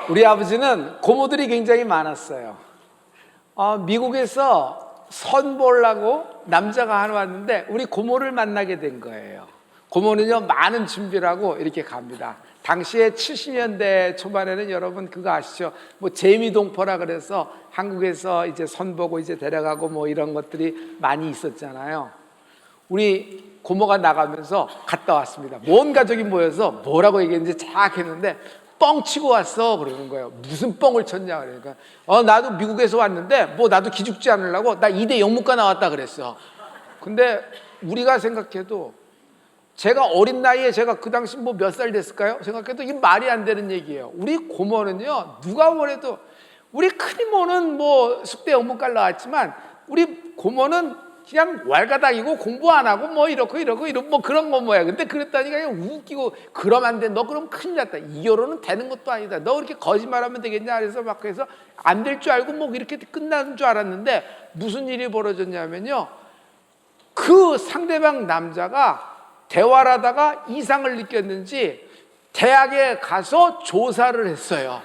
우리 아버지는 고모들이 굉장히 많았어요. 미국에서 선보려고 남자가 하나 왔는데 우리 고모를 만나게 된 거예요. 고모는요, 많은 준비를 하고 이렇게 갑니다. 당시에 70년대 초반에는 여러분 그거 아시죠? 뭐 재미동포라 그래서 한국에서 이제 선보고 이제 데려가고 뭐 이런 것들이 많이 있었잖아요. 우리 고모가 나가면서 갔다 왔습니다. 온 가족이 모여서 뭐라고 얘기했는지 쫙 했는데 뻥 치고 왔어 그러는 거예요. 무슨 뻥을 쳤냐 그러니까 나도 미국에서 왔는데 뭐 나도 기죽지 않으려고 나 2대 영문과 나왔다 그랬어. 근데 우리가 생각해도 제가 어린 나이에 제가 그 당시 뭐 몇 살 됐을까요? 생각해도 이게 말이 안 되는 얘기예요. 우리 고모는요, 누가 뭐래도 우리 큰이모는 뭐 숙대 영문과를 나왔지만 우리 고모는 그냥 왈가닥이고 공부 안 하고 뭐 이렇고 뭐 그런 고모야. 근데 그랬다니까 그냥 웃기고 그러면 안 돼. 너 그럼 큰일 났다. 이 결혼은 되는 것도 아니다. 너 그렇게 거짓말하면 되겠냐? 그래서 막 해서 안 될 줄 알고 뭐 이렇게 끝나는 줄 알았는데 무슨 일이 벌어졌냐면요. 그 상대방 남자가 대화를 하다가 이상을 느꼈는지 대학에 가서 조사를 했어요.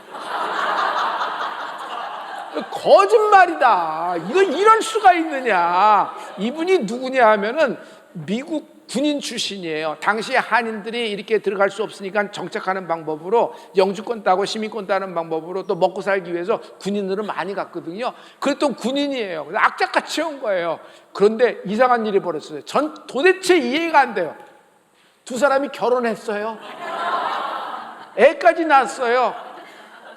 거짓말이다. 이럴 수가 있느냐. 이분이 누구냐 하면은 미국 군인 출신이에요. 당시에 한인들이 이렇게 들어갈 수 없으니까 정착하는 방법으로 영주권 따고 시민권 따는 방법으로 또 먹고 살기 위해서 군인으로 많이 갔거든요. 그랬던 군인이에요. 그래서 악착같이 온 거예요. 그런데 이상한 일이 벌어졌어요. 전 도대체 이해가 안 돼요. 두 사람이 결혼했어요. 애까지 낳았어요.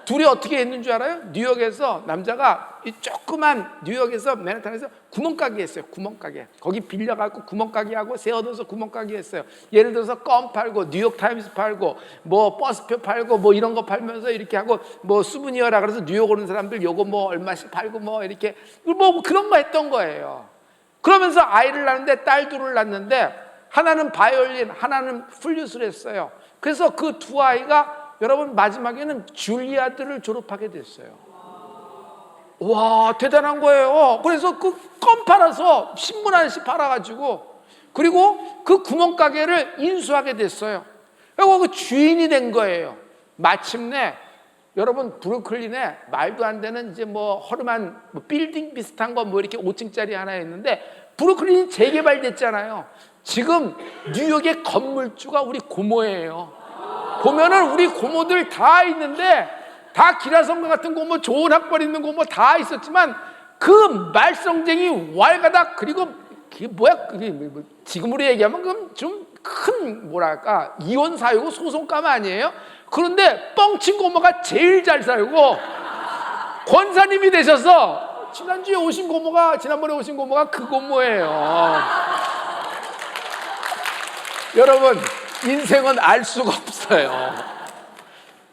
둘이 어떻게 했는 줄 알아요? 뉴욕에서 남자가 이 조그만 뉴욕에서 맨하탄에서 구멍가게 했어요. 구멍가게. 거기 빌려갖고 구멍가게 하고 새 얻어서 구멍가게 했어요. 예를 들어서 껌 팔고 뉴욕타임스 팔고 뭐 버스표 팔고 뭐 이런 거 팔면서 이렇게 하고 뭐 수브니어라 그래서 뉴욕 오는 사람들 요거 뭐 얼마씩 팔고 뭐 이렇게 뭐 그런 거 했던 거예요. 그러면서 아이를 낳는데 딸 둘을 낳는데 하나는 바이올린, 하나는 플룻을 했어요. 그래서 그 두 아이가 여러분 마지막에는 줄리아드를 졸업하게 됐어요. 와, 대단한 거예요. 그래서 그 껌 팔아서 신문 하나씩 팔아가지고 그리고 그 구멍가게를 인수하게 됐어요. 그리고 그 주인이 된 거예요. 마침내 여러분 브루클린에 말도 안 되는 이제 뭐 허름한 뭐 빌딩 비슷한 거 뭐 이렇게 5층짜리 하나 있는데 브루클린이 재개발됐잖아요. 지금 뉴욕의 건물주가 우리 고모예요. 보면은 우리 고모들 다 있는데 다 기라성과 같은 고모, 좋은 학벌 있는 고모 다 있었지만 그 말썽쟁이 왈가닥 그리고 그게 뭐야? 그게 지금으로 얘기하면 그럼 좀 큰 뭐랄까 이혼 사유고 소송감 아니에요? 그런데 뻥친 고모가 제일 잘 살고 권사님이 되셔서 지난번에 오신 고모가 그 고모예요. 여러분 인생은 알 수가 없어요.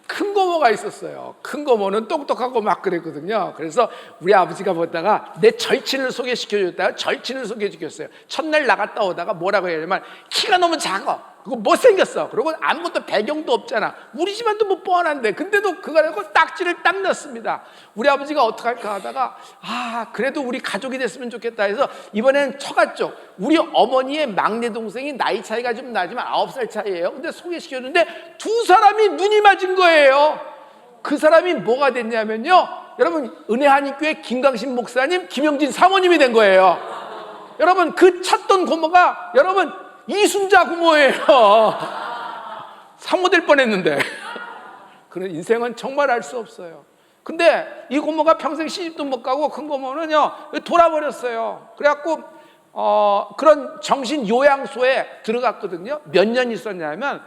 큰 고모가 있었어요. 큰 고모는 똑똑하고 막 그랬거든요. 그래서 우리 아버지가 보다가 내 절친을 소개시켜줬다가 절친을 소개시켰어요. 첫날 나갔다 오다가 뭐라고 해야 되냐면 키가 너무 작아. 그리고 못생겼어. 그리고 아무것도 배경도 없잖아. 우리 집안도 뭐 뻔한데 근데도 그거 가지고 딱지를 딱 넣습니다. 우리 아버지가 어떡할까 하다가 그래도 우리 가족이 됐으면 좋겠다 해서 이번에는 처갓쪽 우리 어머니의 막내 동생이 나이 차이가 좀 나지만 9살 차이예요. 근데 소개시켰는데 두 사람이 눈이 맞은 거예요. 그 사람이 뭐가 됐냐면요, 여러분 은혜 한인교회 김강신 목사님, 김영진 사모님이 된 거예요. 여러분 그 찾던 고모가 여러분 이순자 고모예요. 사모 될 뻔했는데. 그런 인생은 정말 알 수 없어요. 근데 이 고모가 평생 시집도 못 가고 큰 고모는요 돌아버렸어요. 그래갖고 그런 정신 요양소에 들어갔거든요. 몇 년 있었냐면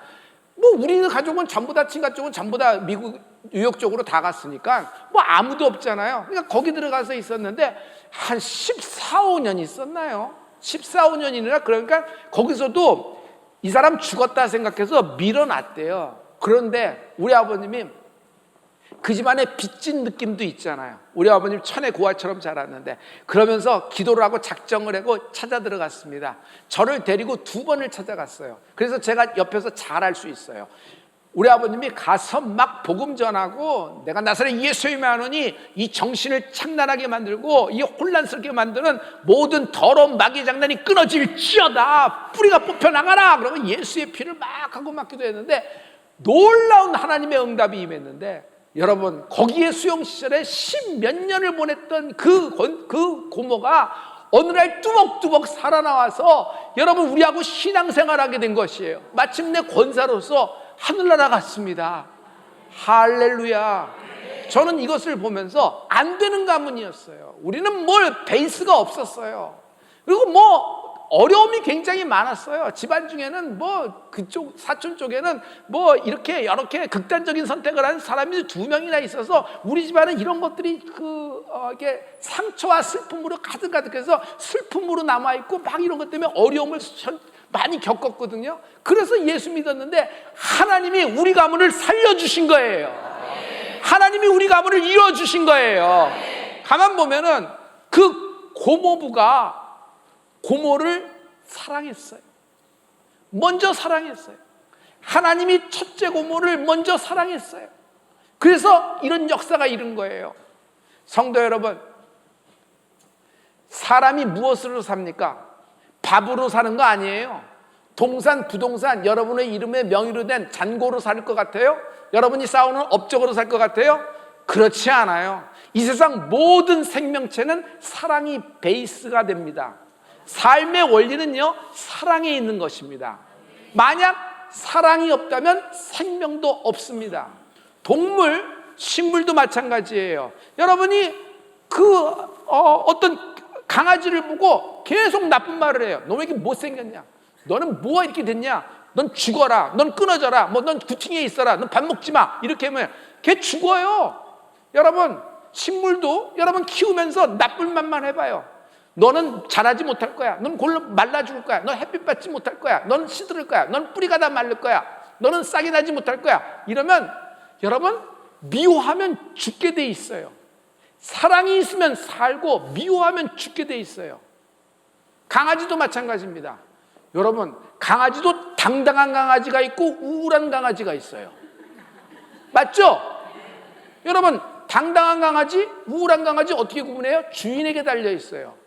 뭐 우리 가족은 전부 다 친가 쪽은 전부 다 미국 뉴욕 쪽으로 다 갔으니까 뭐 아무도 없잖아요. 그러니까 거기 들어가서 있었는데 한 14, 15년 있었나요? 14, 15년이나 그러니까 거기서도 이 사람 죽었다 생각해서 밀어놨대요. 그런데 우리 아버님이 그 집안에 빚진 느낌도 있잖아요. 우리 아버님 천의 고아처럼 자랐는데 그러면서 기도를 하고 작정을 하고 찾아 들어갔습니다. 저를 데리고 2번을 찾아갔어요. 그래서 제가 옆에서 잘 알 수 있어요. 우리 아버님이 가서 막 복음 전하고 내가 나사렛 예수의 마노니 이 정신을 창란하게 만들고 이 혼란스럽게 만드는 모든 더러운 마귀의 장난이 끊어질지어다, 뿌리가 뽑혀나가라. 그러면 예수의 피를 막 하고 막 기도했는데 놀라운 하나님의 응답이 임했는데 여러분, 거기에 수용시설에 10몇 년을 보냈던 그 고모가 어느 날 뚜벅뚜벅 살아나와서 여러분 우리하고 신앙생활하게 된 것이에요. 마침내 권사로서 하늘나라 갔습니다. 할렐루야. 저는 이것을 보면서 안 되는 가문이었어요. 우리는 뭘 베이스가 없었어요. 그리고 뭐 어려움이 굉장히 많았어요. 집안 중에는 뭐 그쪽 사촌 쪽에는 뭐 이렇게 극단적인 선택을 한 사람이 2명이나 있어서 우리 집안은 이런 것들이 이게 상처와 슬픔으로 가득가득해서 슬픔으로 남아 있고 막 이런 것 때문에 어려움을 많이 겪었거든요. 그래서 예수 믿었는데 하나님이 우리 가문을 살려주신 거예요. 하나님이 우리 가문을 이뤄주신 거예요. 가만 보면은 그 고모부가 고모를 사랑했어요. 먼저 사랑했어요. 하나님이 첫째 고모를 먼저 사랑했어요. 그래서 이런 역사가 이른 거예요. 성도 여러분, 사람이 무엇으로 삽니까? 밥으로 사는 거 아니에요. 동산, 부동산, 여러분의 이름에 명의로 된 잔고로 살 것 같아요? 여러분이 싸우는 업적으로 살 것 같아요? 그렇지 않아요. 이 세상 모든 생명체는 사랑이 베이스가 됩니다. 삶의 원리는요, 사랑에 있는 것입니다. 만약 사랑이 없다면 생명도 없습니다. 동물, 식물도 마찬가지예요. 여러분이 어떤 강아지를 보고 계속 나쁜 말을 해요. 너 왜 이렇게 못생겼냐? 너는 뭐가 이렇게 됐냐? 넌 죽어라. 넌 끊어져라. 넌 구팅에 있어라. 넌 밥 먹지 마. 이렇게 하면 걔 죽어요. 여러분, 식물도 여러분 키우면서 나쁜 말만 해봐요. 너는 자라지 못할 거야. 넌 골로 말라 죽을 거야. 넌 햇빛 받지 못할 거야. 넌 시들을 거야. 넌 뿌리가 다 마를 거야. 너는 싹이 나지 못할 거야. 이러면 여러분 미워하면 죽게 돼 있어요. 사랑이 있으면 살고 미워하면 죽게 돼 있어요. 강아지도 마찬가지입니다. 여러분, 강아지도 당당한 강아지가 있고 우울한 강아지가 있어요. 맞죠? 여러분, 당당한 강아지, 우울한 강아지 어떻게 구분해요? 주인에게 달려 있어요.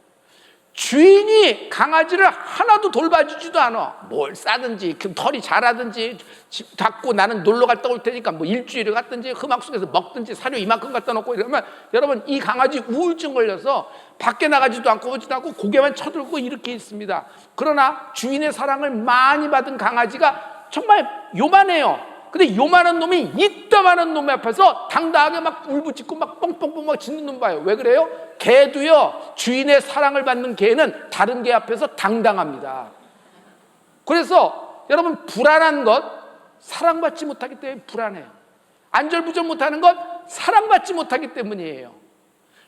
주인이 강아지를 하나도 돌봐주지도 않아. 뭘 싸든지, 털이 자라든지, 집 닫고 나는 놀러 갔다 올 테니까 뭐 일주일을 갔든지 흠악 속에서 먹든지 사료 이만큼 갖다 놓고 이러면 여러분 이 강아지 우울증 걸려서 밖에 나가지도 않고 오지도 않고 고개만 쳐들고 이렇게 있습니다. 그러나 주인의 사랑을 많이 받은 강아지가 정말 요만해요. 근데 요만한 놈이 이따만한 놈 앞에서 당당하게 막 울부짖고 막 뻥뻥뻥 막 짖는 놈 봐요. 왜 그래요? 개도요, 주인의 사랑을 받는 개는 다른 개 앞에서 당당합니다. 그래서 여러분 불안한 것, 사랑받지 못하기 때문에 불안해요. 안절부절 못하는 것, 사랑받지 못하기 때문이에요.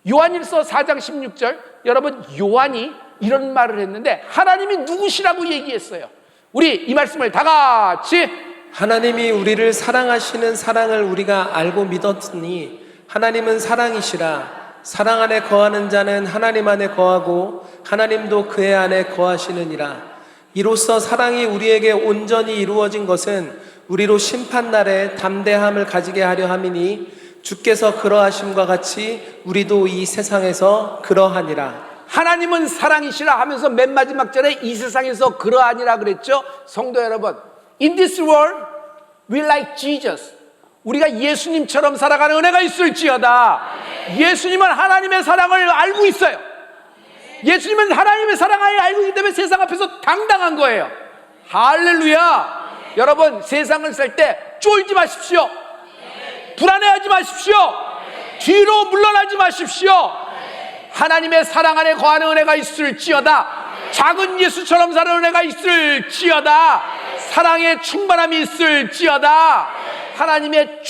요한일서 4장 16절, 여러분 요한이 이런 말을 했는데 하나님이 누구시라고 얘기했어요. 우리 이 말씀을 다 같이, 하나님이 우리를 사랑하시는 사랑을 우리가 알고 믿었으니 하나님은 사랑이시라. 사랑 안에 거하는 자는 하나님 안에 거하고 하나님도 그의 안에 거하시느니라. 이로써 사랑이 우리에게 온전히 이루어진 것은 우리로 심판날에 담대함을 가지게 하려 함이니 주께서 그러하심과 같이 우리도 이 세상에서 그러하니라. 하나님은 사랑이시라 하면서 맨 마지막 절에 이 세상에서 그러하니라 그랬죠. 성도 여러분, In this world, we like Jesus. 우리가 예수님처럼 살아가는 은혜가 있을지어다. 예수님은 하나님의 사랑을 알고 있어요. 예수님은 하나님의 사랑을 알고 있기 때문에 세상 앞에서 당당한 거예요. 할렐루야. 여러분, 세상을 살 때 쫄지 마십시오. 불안해하지 마십시오. 뒤로 물러나지 마십시오. 하나님의 사랑 안에 거하는 은혜가 있을지어다. 작은 예수처럼 사는 은혜가 있을지어다. 사랑의 충만함이 있을지어다. 하나님의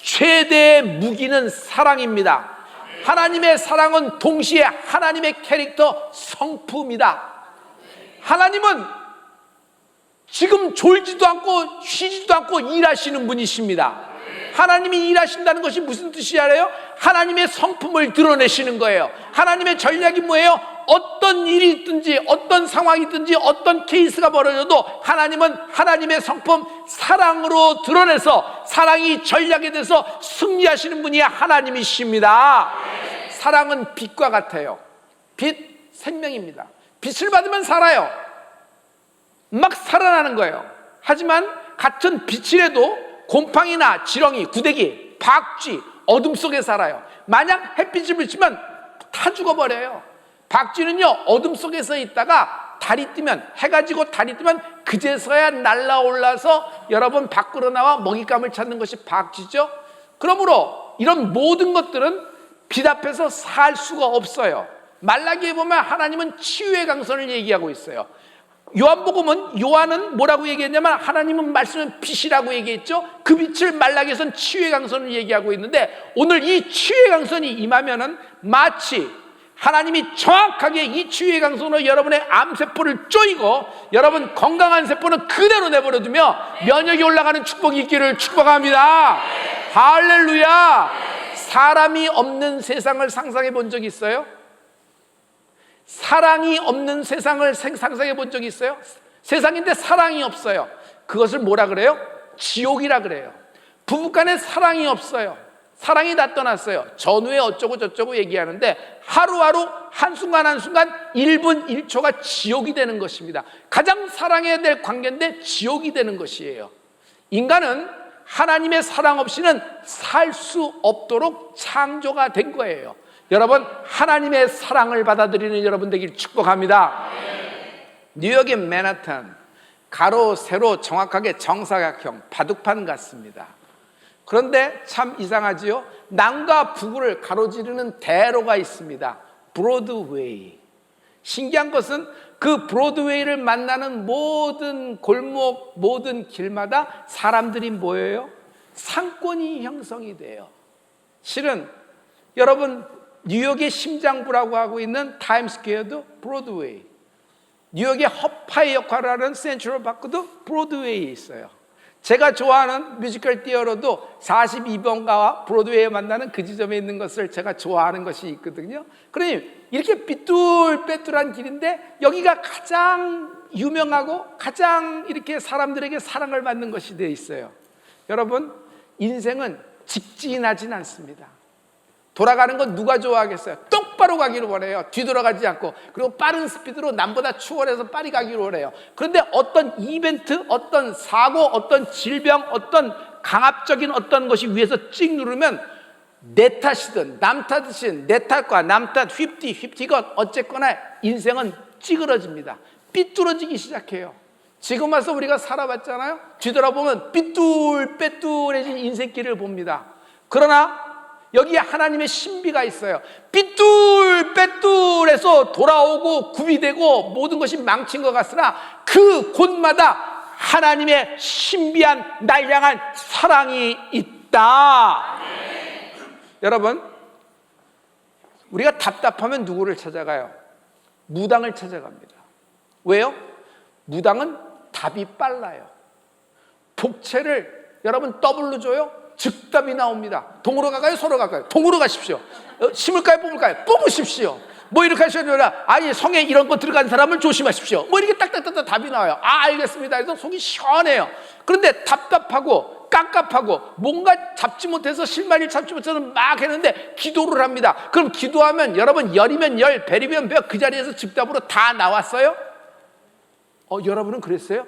최대의 무기는 사랑입니다. 하나님의 사랑은 동시에 하나님의 캐릭터 성품이다. 하나님은 지금 졸지도 않고 쉬지도 않고 일하시는 분이십니다. 하나님이 일하신다는 것이 무슨 뜻이 알아요? 하나님의 성품을 드러내시는 거예요. 하나님의 전략이 뭐예요? 어떤 일이 있든지 어떤 상황이 있든지 어떤 케이스가 벌어져도 하나님은 하나님의 성품 사랑으로 드러내서 사랑이 전략이 돼서 승리하시는 분이 하나님이십니다. 사랑은 빛과 같아요. 빛, 생명입니다. 빛을 받으면 살아요. 막 살아나는 거예요. 하지만 같은 빛이라도 곰팡이나 지렁이, 구데기 박쥐, 어둠 속에 살아요. 만약 햇빛을 비치면 다 죽어버려요. 박쥐는요, 어둠 속에서 있다가 달이 뜨면, 해가 지고 달이 뜨면 그제서야 날아올라서 여러분 밖으로 나와 먹잇감을 찾는 것이 박쥐죠. 그러므로 이런 모든 것들은 빛 앞에서 살 수가 없어요. 말라기에 보면 하나님은 치유의 강선을 얘기하고 있어요. 요한복음은, 요한은 뭐라고 얘기했냐면 하나님은 말씀은 빛이라고 얘기했죠. 그 빛을 말라기에서는 치유의 강선을 얘기하고 있는데, 오늘 이 치유의 강선이 임하면은 마치 하나님이 정확하게 이 치유의 강선으로 여러분의 암세포를 쪼이고 여러분 건강한 세포는 그대로 내버려두며 면역이 올라가는 축복이 있기를 축복합니다. 할렐루야. 사람이 없는 세상을 상상해 본 적 있어요? 사랑이 없는 세상을 상상해 본 적이 있어요? 세상인데 사랑이 없어요. 그것을 뭐라 그래요? 지옥이라 그래요. 부부간에 사랑이 없어요. 사랑이 다 떠났어요. 전후에 어쩌고 저쩌고 얘기하는데 하루하루 한순간 한순간 1분 1초가 지옥이 되는 것입니다. 가장 사랑해야 될 관계인데 지옥이 되는 것이에요. 인간은 하나님의 사랑 없이는 살 수 없도록 창조가 된 거예요. 여러분, 하나님의 사랑을 받아들이는 여러분 되길 축복합니다. 뉴욕의 맨하탄, 가로 세로 정확하게 정사각형 바둑판 같습니다. 그런데 참 이상하지요? 남과 북을 가로지르는 대로가 있습니다. 브로드웨이. 신기한 것은 그 브로드웨이를 만나는 모든 골목, 모든 길마다 사람들이 모여요. 상권이 형성이 돼요. 실은 여러분, 뉴욕의 심장부라고 하고 있는 타임스퀘어도 브로드웨이, 뉴욕의 허파의 역할을 하는 센트럴 파크도 브로드웨이에 있어요. 제가 좋아하는 뮤지컬 띠어로도 42번가와 브로드웨이에 만나는 그 지점에 있는 것을 제가 좋아하는 것이 있거든요. 그러니 이렇게 삐뚤빼뚤한 길인데 여기가 가장 유명하고 가장 이렇게 사람들에게 사랑을 받는 것이 되어 있어요. 여러분, 인생은 직진하진 않습니다. 돌아가는 건 누가 좋아하겠어요? 똑바로 가기를 원해요. 뒤돌아가지 않고. 그리고 빠른 스피드로 남보다 추월해서 빨리 가기를 원해요. 그런데 어떤 이벤트, 어떤 사고, 어떤 질병, 어떤 강압적인 어떤 것이 위에서 찍 누르면 내 탓이든 남 탓이든 내 탓과 남 탓, 휘프티건 어쨌거나 인생은 찌그러집니다. 삐뚤어지기 시작해요. 지금 와서 우리가 살아봤잖아요. 뒤돌아보면 삐뚤빼뚤해진 인생길을 봅니다. 그러나 여기에 하나님의 신비가 있어요. 삐뚤빼뚤해서 돌아오고 굽이되고 모든 것이 망친 것 같으나 그 곳마다 하나님의 신비한 날 향한 사랑이 있다. 여러분, 우리가 답답하면 누구를 찾아가요? 무당을 찾아갑니다. 왜요? 무당은 답이 빨라요. 복채를 여러분 더블로 줘요? 즉답이 나옵니다. 동으로 갈까요? 서로 갈까요? 동으로 가십시오. 심을까요? 뽑을까요? 뽑으십시오. 뭐 이렇게 하셔야 되나? 아니, 성에 이런 거 들어간 사람을 조심하십시오. 뭐 이렇게 딱딱딱 답이 나와요. 아, 알겠습니다. 해서 속이 시원해요. 그런데 답답하고 깝깝하고 뭔가 잡지 못해서 실마리를 잡지 못해서 막 했는데 기도를 합니다. 그럼 기도하면 여러분 열이면 열, 배이면 배, 그 자리에서 즉답으로 다 나왔어요? 여러분은 그랬어요?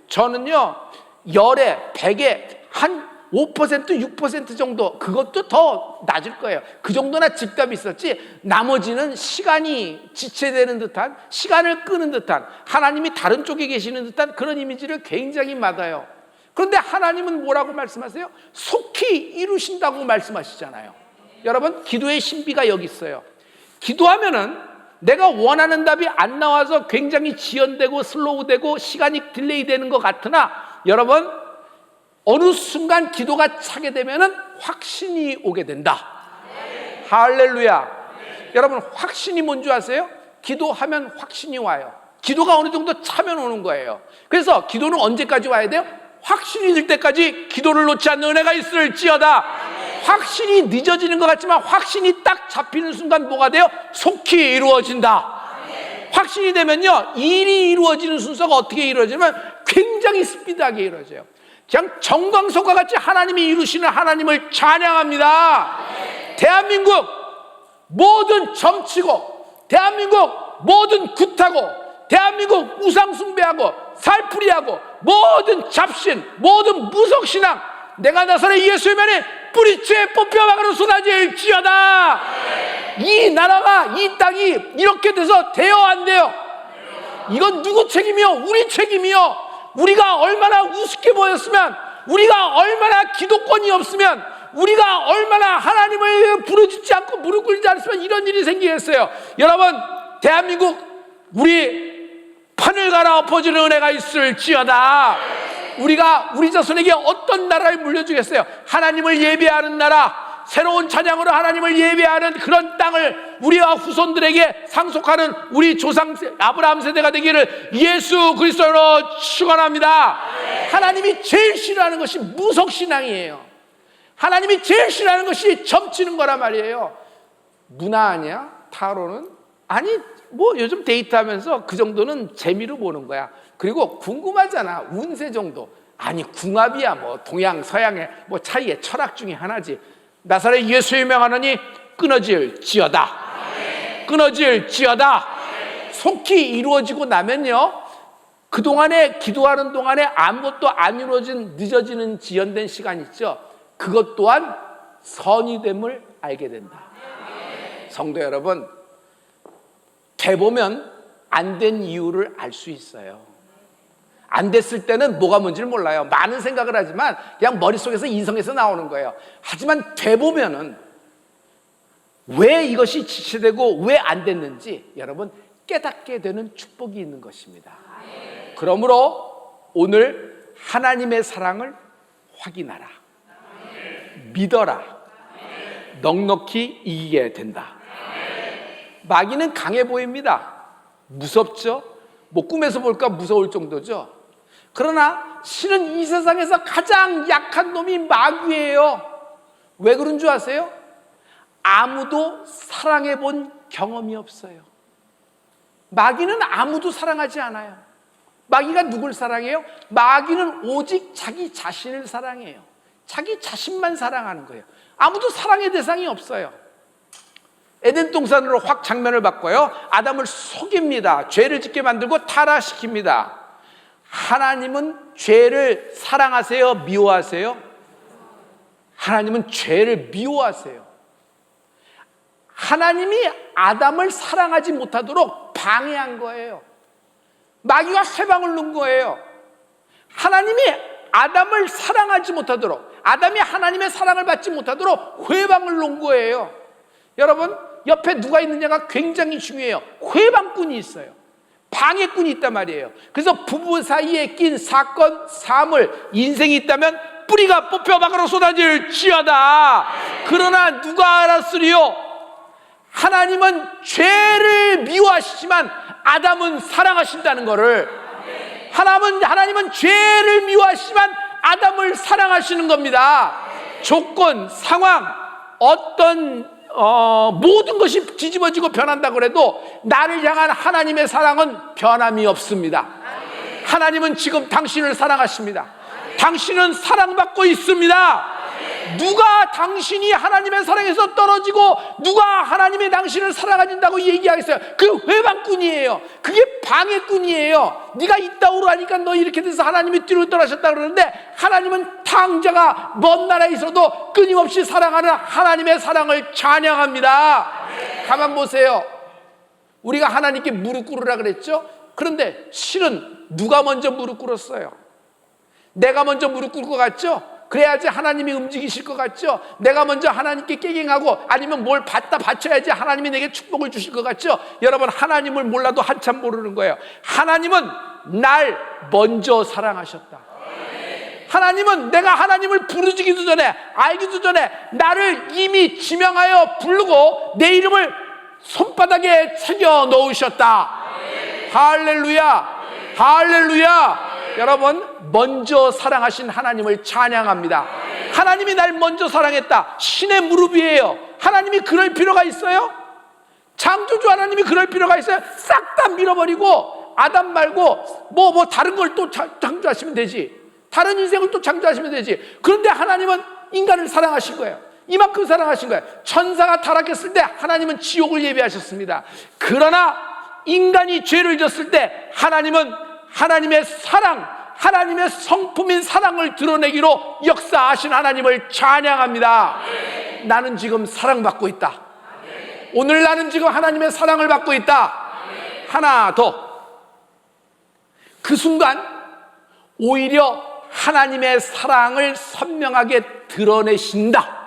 저는요, 열에, 100에 한 5%, 6% 정도, 그것도 더 낮을 거예요. 그 정도나 즉답이 있었지, 나머지는 시간이 지체되는 듯한, 시간을 끄는 듯한, 하나님이 다른 쪽에 계시는 듯한 그런 이미지를 굉장히 받아요. 그런데 하나님은 뭐라고 말씀하세요? 속히 이루신다고 말씀하시잖아요. 여러분, 기도의 신비가 여기 있어요. 기도하면은 내가 원하는 답이 안 나와서 굉장히 지연되고 슬로우되고 시간이 딜레이 되는 것 같으나, 여러분, 어느 순간 기도가 차게 되면은 확신이 오게 된다. 할렐루야. 여러분, 확신이 뭔지 아세요? 기도하면 확신이 와요. 기도가 어느 정도 차면 오는 거예요. 그래서 기도는 언제까지 와야 돼요? 확신이 들 때까지 기도를 놓지 않는 은혜가 있을지어다. 확신이 늦어지는 것 같지만 확신이 딱 잡히는 순간 뭐가 돼요? 속히 이루어진다. 확신이 되면요, 일이 이루어지는 순서가 어떻게 이루어지면 굉장히 스피드하게 이루어져요. 그냥 정광석과 같이 하나님이 이루시는 하나님을 찬양합니다. 대한민국 모든 점치고, 대한민국 모든 굿하고, 대한민국 우상숭배하고 살풀이하고 모든 잡신, 모든 무속신앙 내가 나사렛 예수의 면에 뿌리째 뽑혀 막으로 쏟아질지어다. 이 나라가, 이 땅이 이렇게 돼서 돼요, 안 돼요? 이건 누구 책임이요? 우리 책임이요. 우리가 얼마나 우습게 보였으면, 우리가 얼마나 기도권이 없으면, 우리가 얼마나 하나님을 부르짖지 않고 무릎 꿇지 않았으면 이런 일이 생기겠어요. 여러분, 대한민국 우리 판을 갈아 엎어지는 은혜가 있을지어다. 우리가 우리 자손에게 어떤 나라를 물려주겠어요? 하나님을 예배하는 나라, 새로운 찬양으로 하나님을 예배하는 그런 땅을 우리와 후손들에게 상속하는 우리 조상 아브라함 세대가 되기를 예수 그리스도로 축원합니다. 하나님이 제일 싫어하는 것이 무속신앙이에요. 하나님이 제일 싫어하는 것이 점치는 거란 말이에요. 문화 아니야? 타로는? 아니, 뭐 요즘 데이트하면서 그 정도는 재미로 보는 거야. 그리고 궁금하잖아, 운세 정도. 아니, 궁합이야. 뭐 동양 서양의 뭐 차이의 철학 중에 하나지. 나사렛 예수의 명하노니 끊어질지어다. 끊어질지어다. 속히 이루어지고 나면요, 그동안에 기도하는 동안에 아무것도 안 이루어진, 늦어지는 지연된 시간 있죠. 그것 또한 선이 됨을 알게 된다. 성도 여러분, 돼보면 안 된 이유를 알 수 있어요. 안 됐을 때는 뭐가 뭔지를 몰라요. 많은 생각을 하지만 그냥 머릿속에서 인성에서 나오는 거예요. 하지만 돼보면은 왜 이것이 지체되고 왜 안 됐는지 여러분 깨닫게 되는 축복이 있는 것입니다. 그러므로 오늘 하나님의 사랑을 확인하라. 믿어라. 넉넉히 이기게 된다. 마귀는 강해 보입니다. 무섭죠? 뭐 꿈에서 볼까 무서울 정도죠. 그러나 실은 이 세상에서 가장 약한 놈이 마귀예요. 왜 그런 줄 아세요? 아무도 사랑해 본 경험이 없어요. 마귀는 아무도 사랑하지 않아요. 마귀가 누굴 사랑해요? 마귀는 오직 자기 자신을 사랑해요. 자기 자신만 사랑하는 거예요. 아무도 사랑의 대상이 없어요. 에덴 동산으로 확 장면을 바꿔요. 아담을 속입니다. 죄를 짓게 만들고 타락시킵니다. 하나님은 죄를 사랑하세요? 미워하세요? 하나님은 죄를 미워하세요. 하나님이 아담을 사랑하지 못하도록 방해한 거예요. 마귀가 쇠방을 놓은 거예요. 하나님이 아담을 사랑하지 못하도록, 아담이 하나님의 사랑을 받지 못하도록 회방을 놓은 거예요. 여러분, 옆에 누가 있느냐가 굉장히 중요해요. 회방꾼이 있어요. 방해꾼이 있단 말이에요. 그래서 부부 사이에 낀 사건, 사물, 인생이 있다면 뿌리가 뽑혀 밖으로 쏟아질지어다. 그러나 누가 알았으리요? 하나님은 죄를 미워하시지만 아담은 사랑하신다는 것을. 하나님은 죄를 미워하시지만 아담을 사랑하시는 겁니다. 조건, 상황, 어떤 모든 것이 뒤집어지고 변한다고 해도 나를 향한 하나님의 사랑은 변함이 없습니다. 하나님은 지금 당신을 사랑하십니다. 당신은 사랑받고 있습니다. 누가 당신이 하나님의 사랑에서 떨어지고 누가 하나님의 당신을 사랑하신다고 얘기하겠어요? 그 회방꾼이에요. 그게 방해꾼이에요. 네가 이따오로 하니까 너 이렇게 돼서 하나님이 뒤로 떠나셨다 그러는데, 하나님은 탕자가 먼 나라에 있어도 끊임없이 사랑하는 하나님의 사랑을 찬양합니다. 가만 보세요. 우리가 하나님께 무릎 꿇으라 그랬죠? 그런데 실은 누가 먼저 무릎 꿇었어요? 내가 먼저 무릎 꿇을 것 같죠? 그래야지 하나님이 움직이실 것 같죠? 내가 먼저 하나님께 깨갱하고 아니면 뭘 받다 바쳐야지 하나님이 내게 축복을 주실 것 같죠? 여러분, 하나님을 몰라도 한참 모르는 거예요. 하나님은 날 먼저 사랑하셨다. 하나님은 내가 하나님을 부르짖기도 전에, 알기도 전에 나를 이미 지명하여 부르고 내 이름을 손바닥에 새겨 놓으셨다. 할렐루야, 할렐루야. 여러분, 먼저 사랑하신 하나님을 찬양합니다. 하나님이 날 먼저 사랑했다. 신의 무릎 위에요. 하나님이 그럴 필요가 있어요? 창조주 하나님이 그럴 필요가 있어요? 싹 다 밀어버리고 아담 말고 뭐 다른 걸 또 창조하시면 되지. 다른 인생을 또 창조하시면 되지. 그런데 하나님은 인간을 사랑하신 거예요. 이만큼 사랑하신 거예요. 천사가 타락했을 때 하나님은 지옥을 예비하셨습니다. 그러나 인간이 죄를 졌을 때 하나님은 하나님의 사랑, 하나님의 성품인 사랑을 드러내기로 역사하신 하나님을 찬양합니다. 나는 지금 사랑받고 있다. 오늘 나는 지금 하나님의 사랑을 받고 있다. 하나 더. 그 순간 오히려 하나님의 사랑을 선명하게 드러내신다.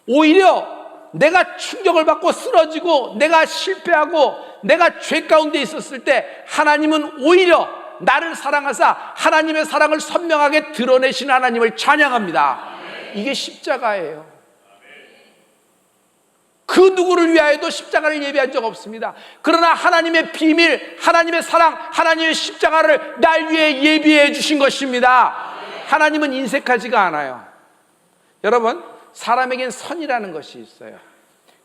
오히려 내가 충격을 받고 쓰러지고 내가 실패하고 내가 죄 가운데 있었을 때 하나님은 오히려 나를 사랑하사 하나님의 사랑을 선명하게 드러내신 하나님을 찬양합니다. 이게 십자가예요. 그 누구를 위하여도 십자가를 예비한 적 없습니다. 그러나 하나님의 비밀, 하나님의 사랑, 하나님의 십자가를 날 위해 예비해 주신 것입니다. 하나님은 인색하지가 않아요. 여러분, 사람에겐 선이라는 것이 있어요.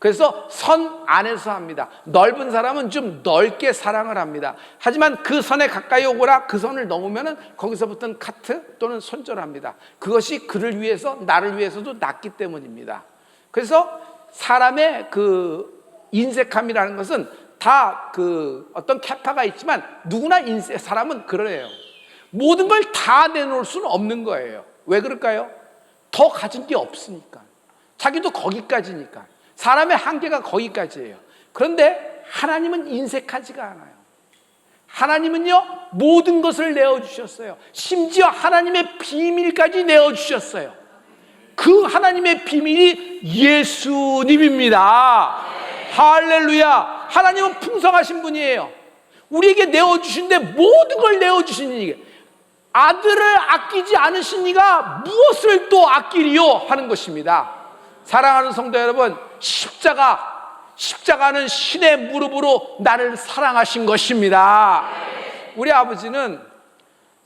그래서 선 안에서 합니다. 넓은 사람은 좀 넓게 사랑을 합니다. 하지만 그 선에 가까이 오거나 그 선을 넘으면 거기서부터는 카트 또는 손절합니다. 그것이 그를 위해서, 나를 위해서도 낫기 때문입니다. 그래서 사람의 그 인색함이라는 것은 다 그 어떤 캐파가 있지만 누구나 사람은 그래요. 모든 걸 다 내놓을 수는 없는 거예요. 왜 그럴까요? 더 가진 게 없으니까. 자기도 거기까지니까. 사람의 한계가 거기까지예요. 그런데 하나님은 인색하지가 않아요. 하나님은요, 모든 것을 내어주셨어요. 심지어 하나님의 비밀까지 내어주셨어요. 그 하나님의 비밀이 예수님입니다. 할렐루야. 하나님은 풍성하신 분이에요. 우리에게 내어주신데 모든 걸 내어주시는 이게 아들을 아끼지 않으신 이가 무엇을 또 아끼리요 하는 것입니다. 사랑하는 성도 여러분, 십자가는 신의 무릎으로 나를 사랑하신 것입니다. 우리 아버지는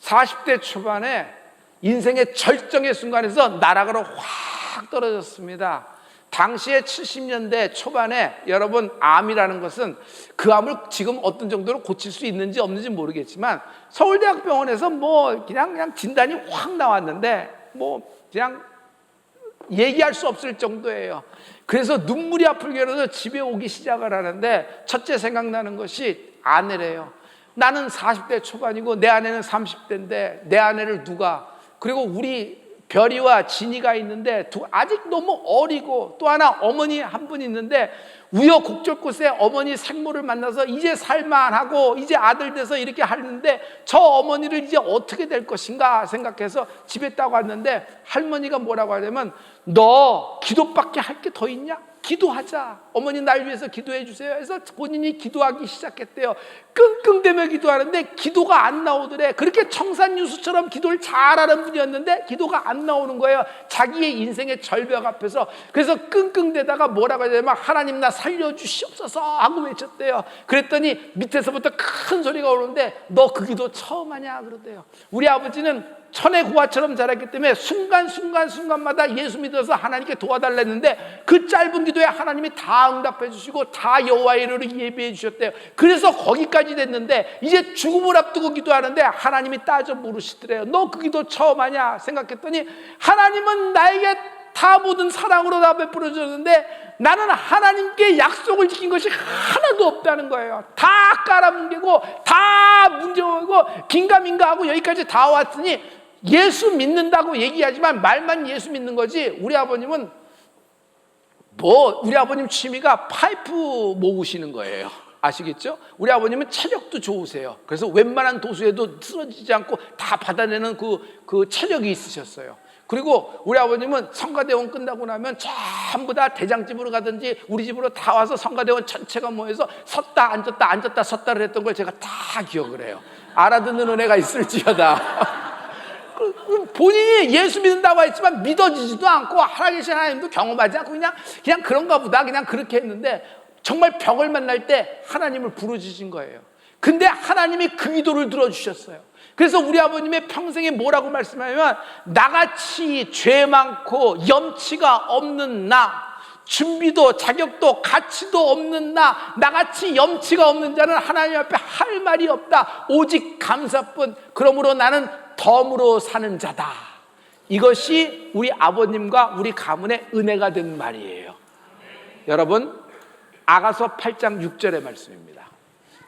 40대 초반에 인생의 절정의 순간에서 나락으로 확 떨어졌습니다. 당시에 70년대 초반에 여러분, 암이라는 것은 그 암을 지금 어떤 정도로 고칠 수 있는지 없는지 모르겠지만 서울대학병원에서 뭐 그냥 진단이 확 나왔는데 뭐 그냥 얘기할 수 없을 정도예요. 그래서 눈물이 아플게라도 집에 오기 시작을 하는데 첫째 생각나는 것이 아내래요. 나는 40대 초반이고 내 아내는 30대인데 내 아내를 누가, 그리고 우리 별이와 진이가 있는데 아직 너무 어리고 또 하나 어머니 한 분 있는데 우여곡절 끝에 어머니 생모를 만나서 이제 살만하고 이제 아들 돼서 이렇게 하는데 저 어머니를 이제 어떻게 될 것인가 생각해서 집에 딱 왔는데 할머니가 뭐라고 하냐면 너 기도밖에 할 게 더 있냐? 기도하자. 어머니 날 위해서 기도해 주세요. 그래서 본인이 기도하기 시작했대요. 끙끙대며 기도하는데 기도가 안 나오더래. 그렇게 청산유수처럼 기도를 잘하는 분이었는데 기도가 안 나오는 거예요. 자기의 인생의 절벽 앞에서. 그래서 끙끙대다가 뭐라고 하냐면 하나님 나 살려주시옵소서 하고 외쳤대요. 그랬더니 밑에서부터 큰 소리가 오는데 너 그 기도 처음 하냐 그러대요. 우리 아버지는 천의 고아처럼 자랐기 때문에 순간마다 예수 믿어서 하나님께 도와달랬는데 그 짧은 기도에 하나님이 다 응답해 주시고 다 여호와의 이름을 예비해 주셨대요. 그래서 거기까지 됐는데 이제 죽음을 앞두고 기도하는데 하나님이 따져 물으시더래요. 너 그 기도 처음 하냐 생각했더니 하나님은 나에게 다 모든 사랑으로 다 베풀어 줬는데 나는 하나님께 약속을 지킨 것이 하나도 없다는 거예요. 다 깔아뭉개고 다 문제고 긴가민가하고 여기까지 다 왔으니 예수 믿는다고 얘기하지만 말만 예수 믿는 거지. 우리 아버님은 우리 아버님 취미가 파이프 모으시는 거예요. 아시겠죠? 우리 아버님은 체력도 좋으세요. 그래서 웬만한 도수에도 쓰러지지 않고 다 받아내는 그 체력이 있으셨어요. 그리고 우리 아버님은 성가대원 끝나고 나면 전부 다 대장집으로 가든지 우리 집으로 다 와서 성가대원 전체가 모여서 섰다 앉았다 앉았다 섰다를 했던 걸 제가 다 기억을 해요. 알아듣는 은혜가 있을지어다. 본인이 예수 믿는다고 했지만 믿어지지도 않고 살아계신 하나님도 경험하지 않고 그냥 그런가 보다 그냥 그렇게 했는데 정말 벽을 만날 때 하나님을 부르짖은 거예요. 근데 하나님이 그 기도를 들어주셨어요. 그래서 우리 아버님의 평생에 뭐라고 말씀하냐면 나같이 죄 많고 염치가 없는 나, 준비도 자격도 가치도 없는 나같이 염치가 없는 자는 하나님 앞에 할 말이 없다. 오직 감사뿐. 그러므로 나는 덤으로 사는 자다. 이것이 우리 아버님과 우리 가문의 은혜가 된 말이에요. 여러분, 아가서 8장 6절의 말씀입니다.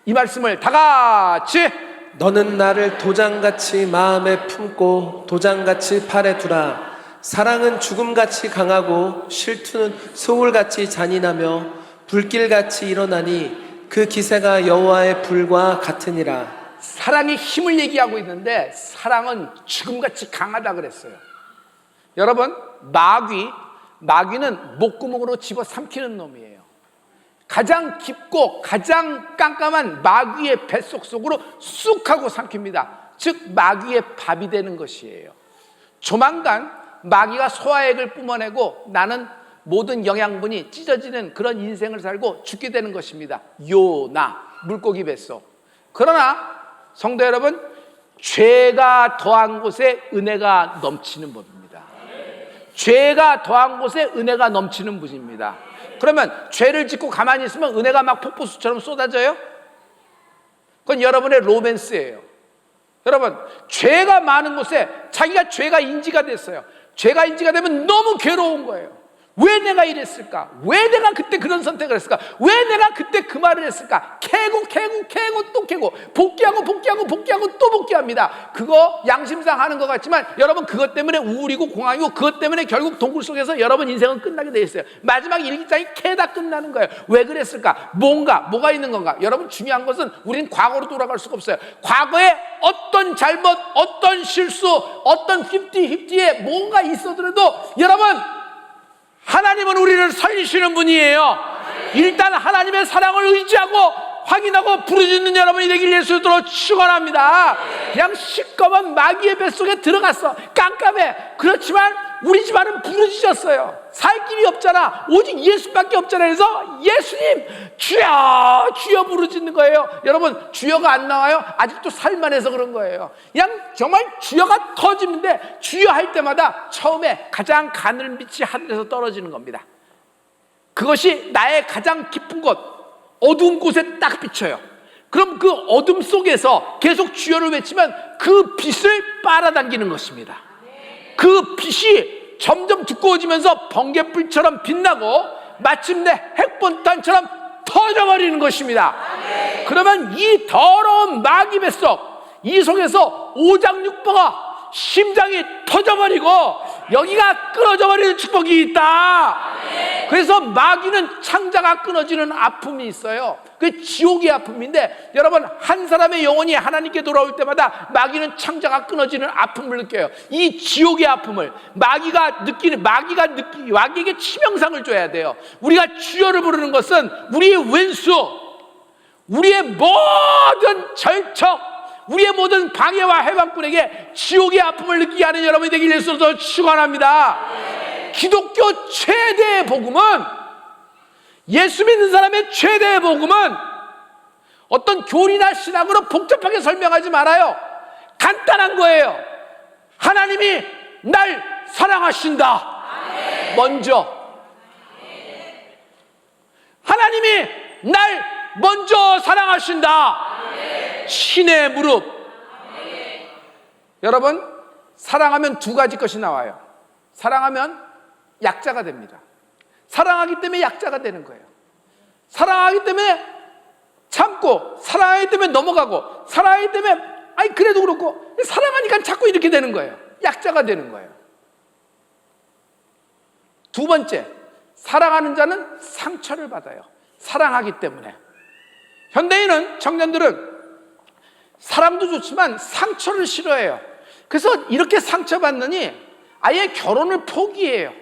이 말씀을 다 같이 너는 나를 도장같이 마음에 품고 도장같이 팔에 두라. 사랑은 죽음같이 강하고 실투는 소울같이 잔인하며 불길같이 일어나니 그 기세가 여호와의 불과 같으니라. 사랑의 힘을 얘기하고 있는데 사랑은 죽음같이 강하다 그랬어요. 여러분, 마귀는 목구멍으로 집어삼키는 놈이에요. 가장 깊고 가장 깜깜한 마귀의 뱃속 속으로 쑥 하고 삼킵니다. 즉 마귀의 밥이 되는 것이에요. 조만간 마귀가 소화액을 뿜어내고 나는 모든 영양분이 찢어지는 그런 인생을 살고 죽게 되는 것입니다. 요나, 물고기 뱃속. 그러나 성도 여러분, 죄가 더한 곳에 은혜가 넘치는 법입니다. 죄가 더한 곳에 은혜가 넘치는 분입니다. 그러면 죄를 짓고 가만히 있으면 은혜가 막 폭포수처럼 쏟아져요? 그건 여러분의 로맨스예요. 여러분, 죄가 많은 곳에 자기가 죄가 인지가 됐어요. 죄가 인지가 되면 너무 괴로운 거예요. 왜 내가 이랬을까? 왜 내가 그때 그런 선택을 했을까? 왜 내가 그때 그 말을 했을까? 캐고 또 캐고 복귀하고 또 복귀합니다. 그거 양심상 하는 것 같지만 여러분, 그것 때문에 우울이고 공황이고 그것 때문에 결국 동굴 속에서 여러분 인생은 끝나게 돼 있어요. 마지막 일기장이 캐다 끝나는 거예요. 왜 그랬을까? 뭐가 있는 건가? 여러분, 중요한 것은 우린 과거로 돌아갈 수가 없어요. 과거에 어떤 잘못, 어떤 실수, 어떤 50-50에 뭔가 있어더라도 여러분, 하나님은 우리를 살리시는 분이에요. 일단 하나님의 사랑을 의지하고 확인하고 부르짖는 여러분이 되길 예수로 축원합니다. 그냥 시꺼먼 마귀의 뱃속에 들어갔어. 깜깜해. 그렇지만 우리 집안은 부르짖었어요. 살 길이 없잖아. 오직 예수밖에 없잖아. 그래서 예수님 주여 주여 부르짖는 거예요. 여러분, 주여가 안 나와요? 아직도 살만해서 그런 거예요. 그냥 정말 주여가 터지는데 주여 할 때마다 처음에 가장 가늘빛이 하늘에서 떨어지는 겁니다. 그것이 나의 가장 깊은 곳, 어두운 곳에 딱 비쳐요. 그럼 그 어둠 속에서 계속 주여를 외치면 그 빛을 빨아당기는 것입니다. 그 빛이 점점 두꺼워지면서 번갯불처럼 빛나고 마침내 핵본탄처럼 터져버리는 것입니다. 그러면 이 더러운 마귀 뱃속, 이 속에서 오장육부가 심장이 터져버리고 여기가 끊어져버리는 축복이 있다. 그래서 마귀는 창자가 끊어지는 아픔이 있어요. 그게 지옥의 아픔인데 여러분, 한 사람의 영혼이 하나님께 돌아올 때마다 마귀는 창자가 끊어지는 아픔을 느껴요. 이 지옥의 아픔을 마귀에게 치명상을 줘야 돼요. 우리가 주여를 부르는 것은 우리의 왼수, 우리의 모든 절척, 우리의 모든 방해와 해방꾼에게 지옥의 아픔을 느끼게 하는 여러분이 되길 예수로 축원합니다. 기독교 최대의 복음은, 예수 믿는 사람의 최대의 복음은 어떤 교리나 신학으로 복잡하게 설명하지 말아요. 간단한 거예요. 하나님이 날 사랑하신다. 먼저 하나님이 날 먼저 사랑하신다. 신의 무릎. 여러분, 사랑하면 두 가지 것이 나와요. 사랑하면 약자가 됩니다. 사랑하기 때문에 약자가 되는 거예요. 사랑하기 때문에 참고, 사랑하기 때문에 넘어가고, 사랑하기 때문에 그래도 그렇고, 사랑하니까 자꾸 이렇게 되는 거예요. 약자가 되는 거예요. 두 번째, 사랑하는 자는 상처를 받아요. 사랑하기 때문에. 현대인은, 청년들은 사랑도 좋지만 상처를 싫어해요. 그래서 이렇게 상처받느니 아예 결혼을 포기해요.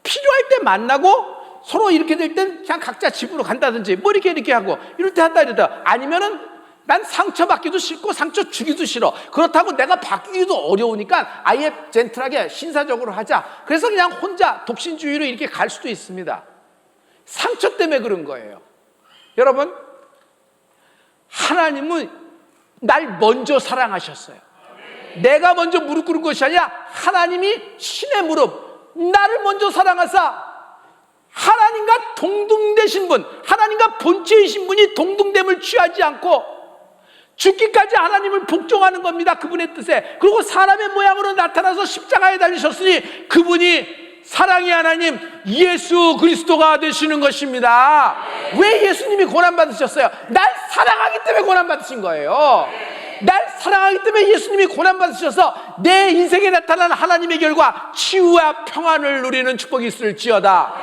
필요할 때 만나고 서로 이렇게 될 땐 그냥 각자 집으로 간다든지 뭐 이렇게 하고 이럴 때 한다 이러다, 아니면은 난 상처받기도 싫고 상처 주기도 싫어. 그렇다고 내가 바뀌기도 어려우니까 아예 젠틀하게 신사적으로 하자. 그래서 그냥 혼자 독신주의로 이렇게 갈 수도 있습니다. 상처 때문에 그런 거예요. 여러분, 하나님은 날 먼저 사랑하셨어요. 내가 먼저 무릎 꿇은 것이 아니라 하나님이 신의 무릎, 나를 먼저 사랑하사 하나님과 동등되신 분, 하나님과 본체이신 분이 동등됨을 취하지 않고 죽기까지 하나님을 복종하는 겁니다. 그분의 뜻에. 그리고 사람의 모양으로 나타나서 십자가에 달리셨으니 그분이 사랑의 하나님 예수 그리스도가 되시는 것입니다. 왜 예수님이 고난받으셨어요? 날 사랑하기 때문에 고난받으신 거예요. 날 사랑하기 때문에 예수님이 고난받으셔서 내 인생에 나타난 하나님의 결과 치유와 평안을 누리는 축복이 있을지어다.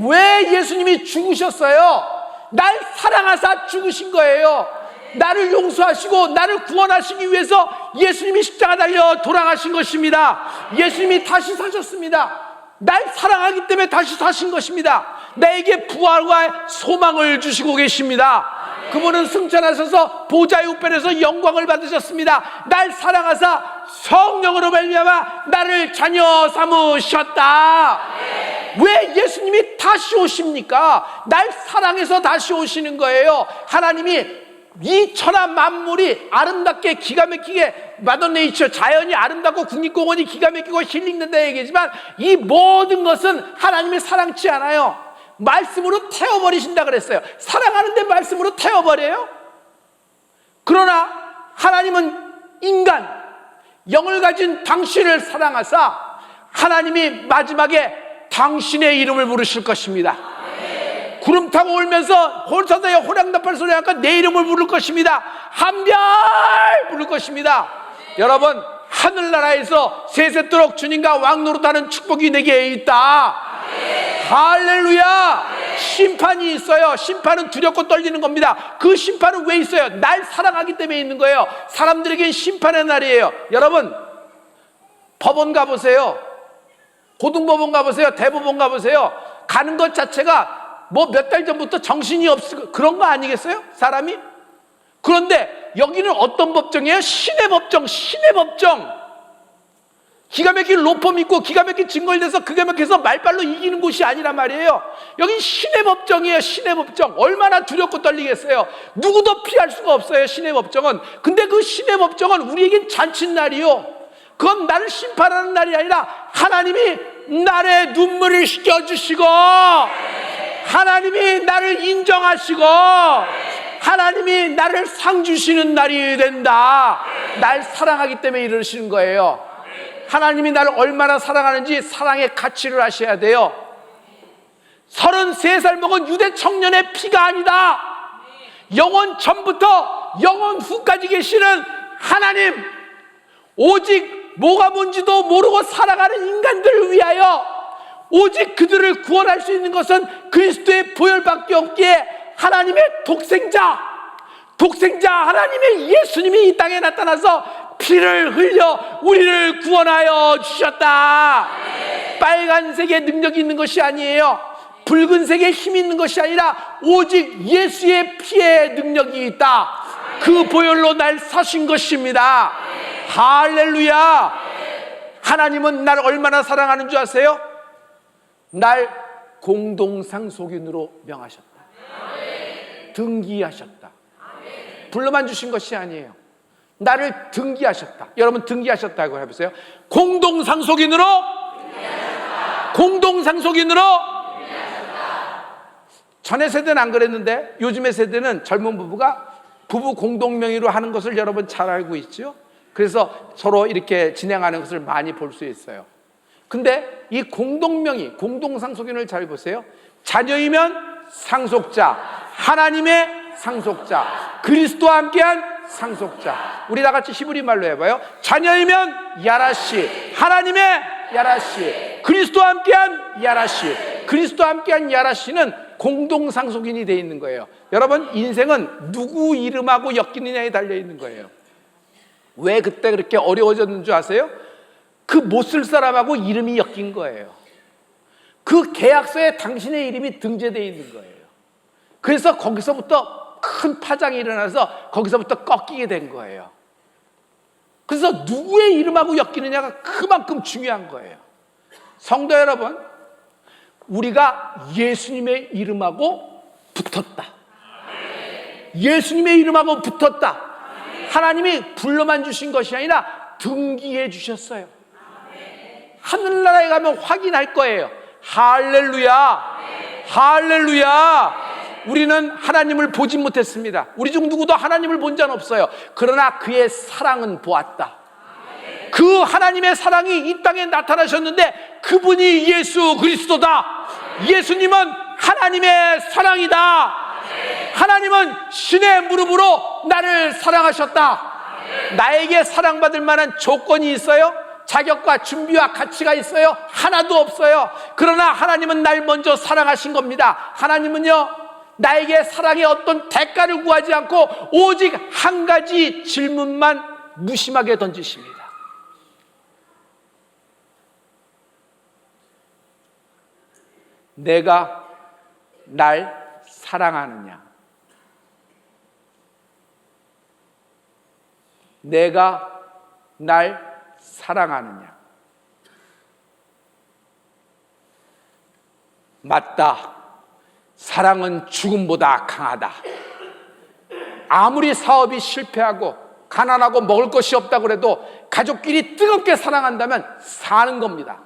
왜 예수님이 죽으셨어요? 날 사랑하사 죽으신 거예요. 나를 용서하시고 나를 구원하시기 위해서 예수님이 십자가 달려 돌아가신 것입니다. 예수님이 다시 사셨습니다. 날 사랑하기 때문에 다시 사신 것입니다. 나에게 부활과 소망을 주시고 계십니다. 그분은 승천하셔서 보좌의 우편에서 영광을 받으셨습니다. 날 사랑하사 성령으로 말미암아 나를 자녀 삼으셨다. 왜 예수님이 다시 오십니까? 날 사랑해서 다시 오시는 거예요. 하나님이 이 천하 만물이 아름답게 기가 막히게 마더네이처 자연이 아름답고 국립공원이 기가 막히고 힐링된다 얘기지만 이 모든 것은 하나님의 사랑치 않아요. 말씀으로 태워버리신다 그랬어요. 사랑하는데 말씀으로 태워버려요? 그러나 하나님은 인간 영을 가진 당신을 사랑하사 하나님이 마지막에 당신의 이름을 부르실 것입니다. 구름 타고 울면서 홀서다에 호랑나팔 소리 하니까 내 이름을 부를 것입니다. 한별 부를 것입니다. 여러분, 하늘나라에서 세세토록 주님과 왕노릇하는 축복이 내게 있다. 할렐루야. 심판이 있어요. 심판은 두렵고 떨리는 겁니다. 그 심판은 왜 있어요? 날 사랑하기 때문에 있는 거예요. 사람들에겐 심판의 날이에요. 여러분, 법원 가보세요. 고등법원 가보세요. 대법원 가보세요. 가는 것 자체가 뭐 몇 달 전부터 정신이 없고 그런 거 아니겠어요? 사람이? 그런데 여기는 어떤 법정이에요? 신의 법정, 신의 법정. 기가 막힌 로펌 있고 기가 막힌 증거를 내서 기가 막혀서 말빨로 이기는 곳이 아니란 말이에요. 여긴 신의 법정이에요. 신의 법정. 얼마나 두렵고 떨리겠어요. 누구도 피할 수가 없어요. 신의 법정은. 근데 그 신의 법정은 우리에겐 잔칫날이요. 그건 나를 심판하는 날이 아니라 하나님이 나의 눈물을 씻겨주시고 하나님이 나를 인정하시고 하나님이 나를 상 주시는 날이 된다. 날 사랑하기 때문에 이러시는 거예요. 하나님이 나를 얼마나 사랑하는지 사랑의 가치를 아셔야 돼요. 33살 먹은 유대 청년의 피가 아니다. 영원 전부터 영원 후까지 계시는 하나님, 오직 뭐가 뭔지도 모르고 살아가는 인간들을 위하여 오직 그들을 구원할 수 있는 것은 그리스도의 보혈밖에 없기에 하나님의 독생자 하나님의 예수님이 이 땅에 나타나서 피를 흘려 우리를 구원하여 주셨다. 빨간색의 능력이 있는 것이 아니에요. 붉은색의 힘이 있는 것이 아니라 오직 예수의 피의 능력이 있다. 그 보혈로 날 사신 것입니다. 할렐루야. 하나님은 나를 얼마나 사랑하는 줄 아세요? 날 공동상속인으로 명하셨다. 등기하셨다. 불러만 주신 것이 아니에요. 나를 등기하셨다. 여러분 등기하셨다고 해보세요. 공동상속인으로 공동상속인으로. 전의 세대는 안 그랬는데 요즘의 세대는 젊은 부부가 부부 공동명의로 하는 것을 여러분 잘 알고 있죠? 그래서 서로 이렇게 진행하는 것을 많이 볼 수 있어요. 근데 이 공동명의, 공동상속인을 잘 보세요. 자녀이면 상속자, 하나님의 상속자, 그리스도와 함께한 상속자. 우리 다 같이 히브리 말로 해봐요. 자녀이면 야라시, 하나님의 야라시, 그리스도와 함께한 야라시. 그리스도와 함께한 야라시는 공동상속인이 되어 있는 거예요. 여러분, 인생은 누구 이름하고 엮이느냐에 달려 있는 거예요. 왜 그때 그렇게 어려워졌는 줄 아세요? 그 못 쓸 사람하고 이름이 엮인 거예요. 그 계약서에 당신의 이름이 등재되어 있는 거예요. 그래서 거기서부터 큰 파장이 일어나서 거기서부터 꺾이게 된 거예요. 그래서 누구의 이름하고 엮이느냐가 그만큼 중요한 거예요. 성도 여러분, 우리가 예수님의 이름하고 붙었다. 예수님의 이름하고 붙었다. 하나님이 불러만 주신 것이 아니라 등기해 주셨어요. 하늘나라에 가면 확인할 거예요. 할렐루야. 할렐루야. 우리는 하나님을 보지 못했습니다. 우리 중 누구도 하나님을 본 자는 없어요. 그러나 그의 사랑은 보았다. 그 하나님의 사랑이 이 땅에 나타나셨는데 그분이 예수 그리스도다. 예수님은 하나님의 사랑이다. 하나님은 신의 무릎으로 나를 사랑하셨다. 나에게 사랑받을 만한 조건이 있어요? 자격과 준비와 가치가 있어요? 하나도 없어요. 그러나 하나님은 날 먼저 사랑하신 겁니다. 하나님은요, 나에게 사랑의 어떤 대가를 구하지 않고 오직 한 가지 질문만 무심하게 던지십니다. 내가 날 사랑하느냐? 내가 날 사랑하느냐? 맞다. 사랑은 죽음보다 강하다. 아무리 사업이 실패하고 가난하고 먹을 것이 없다고 해도 가족끼리 뜨겁게 사랑한다면 사는 겁니다.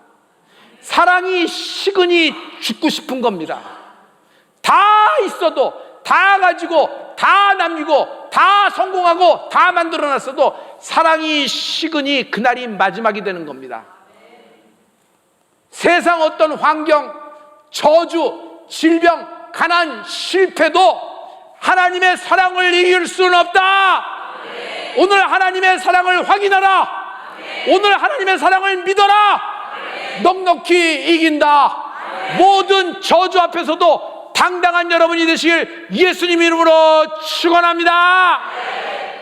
사랑이 식으니 죽고 싶은 겁니다. 다 있어도, 다 가지고, 다 남기고, 다 성공하고, 다 만들어놨어도 사랑이 식으니 그날이 마지막이 되는 겁니다. 세상 어떤 환경, 저주, 질병, 가난, 실패도 하나님의 사랑을 이길 수는 없다. 오늘 하나님의 사랑을 확인하라. 오늘 하나님의 사랑을 믿어라. 넉넉히 이긴다. 모든 저주 앞에서도 당당한 여러분이 되시길 예수님 이름으로 축원합니다.